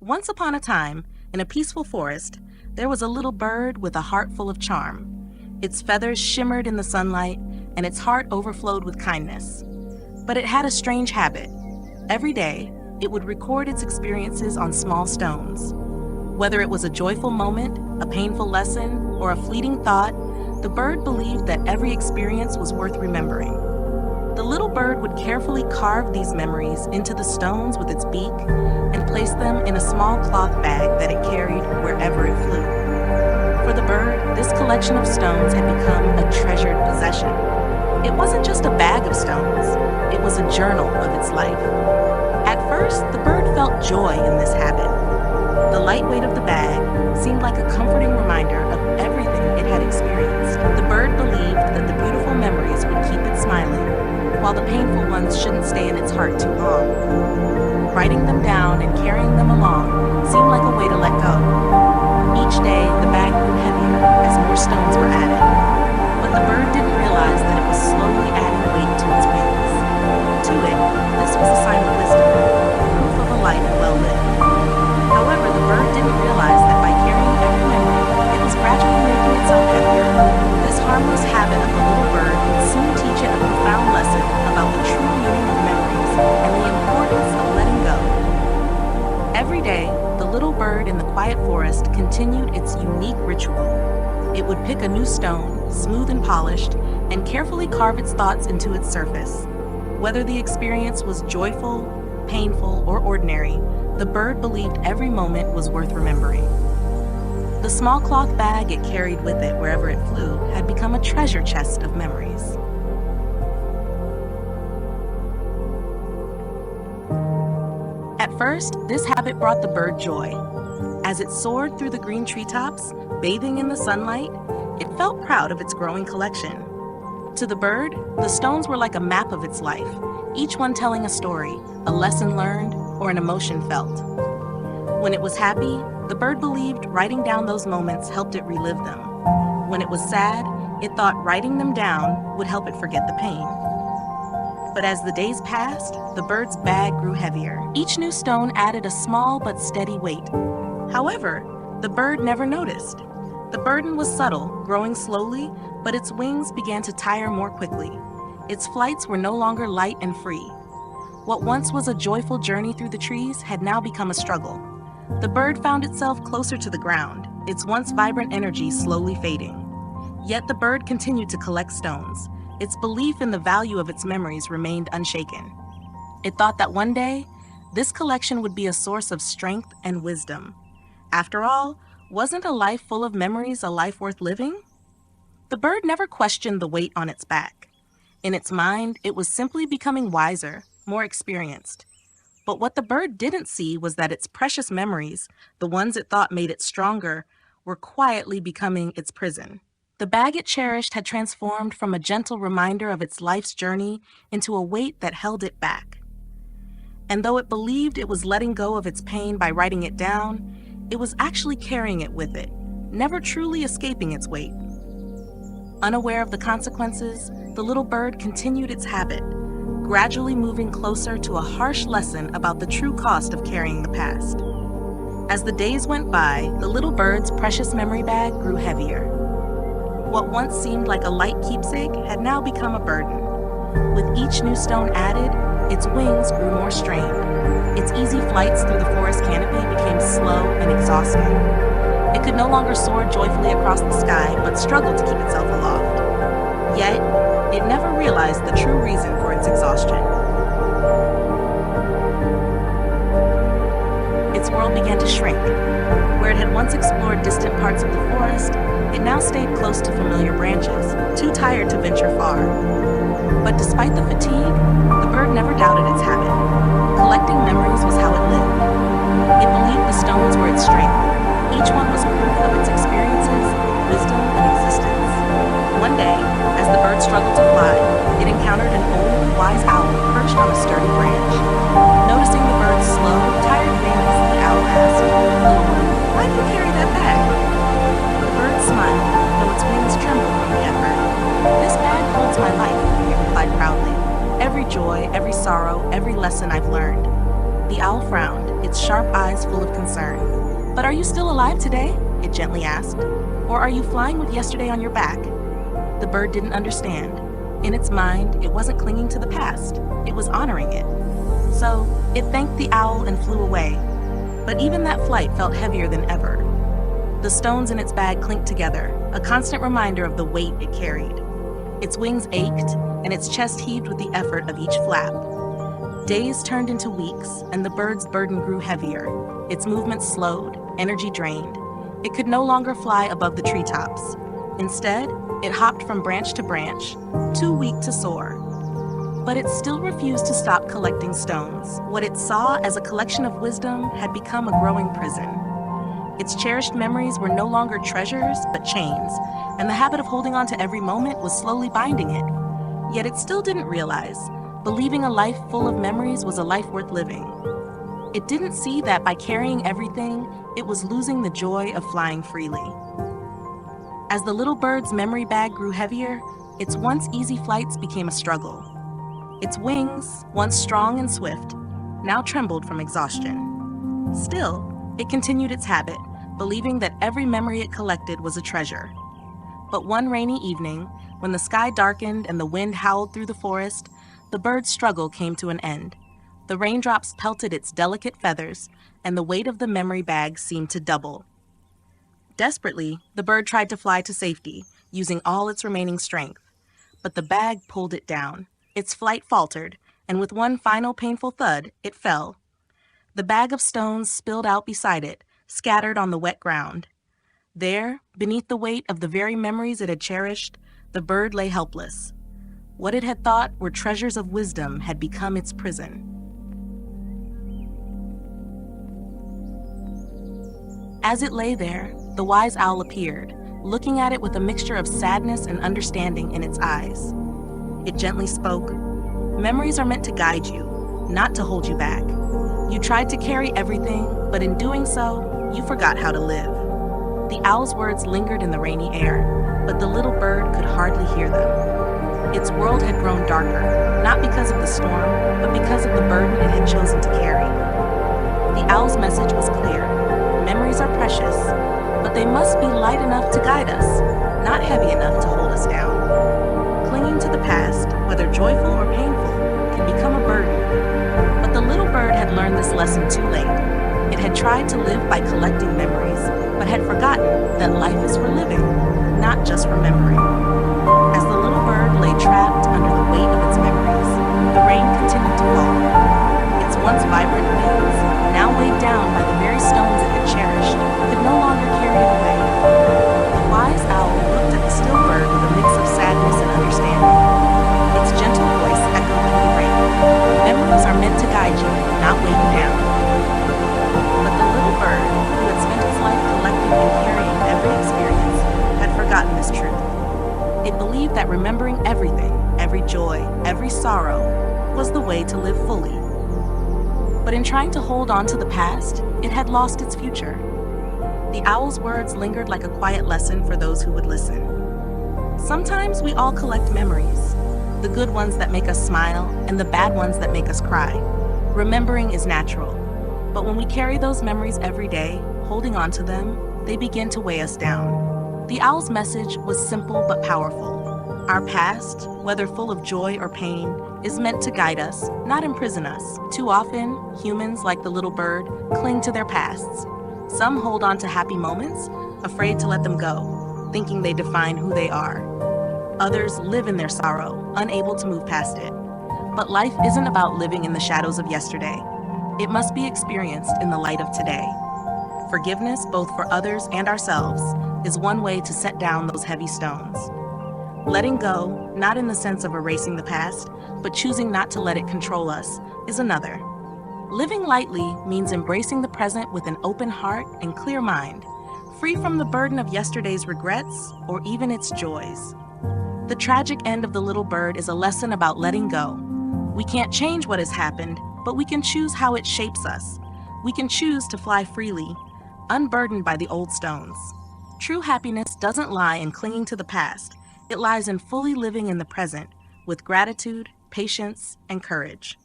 Once upon a time, in a peaceful forest, there was a little bird with a heart full of charm. Its feathers shimmered in the sunlight, and its heart overflowed with kindness. But it had a strange habit. Every day, it would record its experiences on small stones. Whether it was a joyful moment, a painful lesson, or a fleeting thought, the bird believed that every experience was worth remembering. The little bird would carefully carve these memories into the stones with its beak and place them in a small cloth bag that it carried wherever it flew. For the bird, this collection of stones had become a treasured possession. It wasn't just a bag of stones, it was a journal of its life. At first, the bird felt joy in this habit. The light weight of the bag seemed like a comforting reminder of everything it had experienced. The bird believed that the beautiful memories would keep it smiling, while the painful ones shouldn't stay in its heart too long. Writing them down and carrying them along seemed like a way to let go. Each day, the bag grew heavier as more stones were added. But the bird didn't realize that it was slowly adding weight to its wings. To it, this was a sign of wisdom, proof of a life well lived. However, the bird didn't realize that by carrying every memory, it was gradually making itself heavier. This harmless habit of the little bird would soon teach it a profound lesson about the true meaning of memories and the importance of letting go. Every day, the little bird in the quiet forest continued its unique ritual. It would pick a new stone, smooth and polished, and carefully carve its thoughts into its surface. Whether the experience was joyful, painful, or ordinary, the bird believed every moment was worth remembering. The small cloth bag it carried with it wherever it flew had become a treasure chest of memories. At first, this habit brought the bird joy. As it soared through the green treetops, bathing in the sunlight, it felt proud of its growing collection. To the bird, the stones were like a map of its life, each one telling a story, a lesson learned, or an emotion felt. When it was happy, the bird believed writing down those moments helped it relive them. When it was sad, it thought writing them down would help it forget the pain. But as the days passed, the bird's bag grew heavier. Each new stone added a small but steady weight. However, the bird never noticed. The burden was subtle, growing slowly, but its wings began to tire more quickly. Its flights were no longer light and free. What once was a joyful journey through the trees had now become a struggle. The bird found itself closer to the ground, its once vibrant energy slowly fading. Yet the bird continued to collect stones. Its belief in the value of its memories remained unshaken. It thought that one day, this collection would be a source of strength and wisdom. After all, wasn't a life full of memories a life worth living? The bird never questioned the weight on its back. In its mind, it was simply becoming wiser, more experienced. But what the bird didn't see was that its precious memories, the ones it thought made it stronger, were quietly becoming its prison. The bag it cherished had transformed from a gentle reminder of its life's journey into a weight that held it back. And though it believed it was letting go of its pain by writing it down, it was actually carrying it with it, never truly escaping its weight. Unaware of the consequences, the little bird continued its habit, gradually moving closer to a harsh lesson about the true cost of carrying the past. As the days went by, the little bird's precious memory bag grew heavier. What once seemed like a light keepsake had now become a burden. With each new stone added, its wings grew more strained. Its easy flights through the forest canopy became slow and exhausting. It could no longer soar joyfully across the sky, but struggled to keep itself aloft. Yet, it never realized the true reason for its exhaustion. Its world began to shrink. Where it had once explored distant parts of the forest, it now stayed close to familiar branches, too tired to venture far. But despite the fatigue, the bird never doubted its habit. Collecting memories was how it lived. It believed the stones were its strength. Each one was proof of its experiences, wisdom, and existence. One day, as the bird struggled to fly, it encountered an old, wise owl perched on a sturdy branch. Noticing the bird's slow, tired wings, the owl asked, "Little one, why do you carry that bag?" The bird smiled, though its wings trembled from the effort. "This bag holds my life," it replied proudly. "Every joy, every sorrow, every lesson I've learned." The owl frowned, its sharp eyes full of concern. "But are you still alive today?" it gently asked. "Or are you flying with yesterday on your back?" The bird didn't understand. In its mind, it wasn't clinging to the past. It was honoring it. So, it thanked the owl and flew away. But even that flight felt heavier than ever. The stones in its bag clinked together, a constant reminder of the weight it carried. Its wings ached, and its chest heaved with the effort of each flap. Days turned into weeks, and the bird's burden grew heavier. Its movements slowed, energy drained. It could no longer fly above the treetops. Instead, it hopped from branch to branch, too weak to soar. But it still refused to stop collecting stones. What it saw as a collection of wisdom had become a growing prison. Its cherished memories were no longer treasures, but chains, and the habit of holding on to every moment was slowly binding it. Yet it still didn't realize, believing a life full of memories was a life worth living. It didn't see that by carrying everything, it was losing the joy of flying freely. As the little bird's memory bag grew heavier, its once easy flights became a struggle. Its wings, once strong and swift, now trembled from exhaustion. Still, it continued its habit, believing that every memory it collected was a treasure. But one rainy evening, when the sky darkened and the wind howled through the forest, the bird's struggle came to an end. The raindrops pelted its delicate feathers, and the weight of the memory bag seemed to double. Desperately, the bird tried to fly to safety, using all its remaining strength. But the bag pulled it down. Its flight faltered, and with one final painful thud, it fell. The bag of stones spilled out beside it, scattered on the wet ground. There, beneath the weight of the very memories it had cherished, the bird lay helpless. What it had thought were treasures of wisdom had become its prison. As it lay there, the wise owl appeared, looking at it with a mixture of sadness and understanding in its eyes. It gently spoke, "Memories are meant to guide you, not to hold you back. You tried to carry everything, but in doing so, you forgot how to live." The owl's words lingered in the rainy air, but the little bird could hardly hear them. Its world had grown darker, not because of the storm, but because of the burden it had chosen to carry. The owl's message was clear. Memories are precious, but they must be light enough to guide us, not heavy enough to hold us down. Clinging to the past, whether joyful or painful, can become a burden. But the little bird had learned this lesson too late. It had tried to live by collecting memories, but had forgotten that life is for living, not just remembering. As the little bird lay trapped under the weight of its memories, the rain continued to fall. Its once vibrant wings, now weighed down by the very stones it had cherished, could no longer carry it away. The wise owl looked at the still bird with a mix of sadness and understanding. Its gentle voice echoed through the rain. "Memories are meant to guide you, not weigh you down." But the little bird, who had spent its life collecting and carrying every experience, had forgotten this truth. It believed that remembering everything, every joy, every sorrow, was the way to live fully. But in trying to hold on to the past, it had lost its future. The owl's words lingered like a quiet lesson for those who would listen. Sometimes we all collect memories, the good ones that make us smile and the bad ones that make us cry. Remembering is natural, but when we carry those memories every day, holding on to them, they begin to weigh us down. The owl's message was simple but powerful. Our past, whether full of joy or pain, is meant to guide us, not imprison us. Too often, humans, like the little bird, cling to their pasts. Some hold on to happy moments, afraid to let them go, thinking they define who they are. Others live in their sorrow, unable to move past it. But life isn't about living in the shadows of yesterday. It must be experienced in the light of today. Forgiveness, both for others and ourselves, is one way to set down those heavy stones. Letting go, not in the sense of erasing the past, but choosing not to let it control us, is another. Living lightly means embracing the present with an open heart and clear mind, free from the burden of yesterday's regrets or even its joys. The tragic end of the little bird is a lesson about letting go. We can't change what has happened, but we can choose how it shapes us. We can choose to fly freely, unburdened by the old stones. True happiness doesn't lie in clinging to the past. It lies in fully living in the present with gratitude, patience, and courage.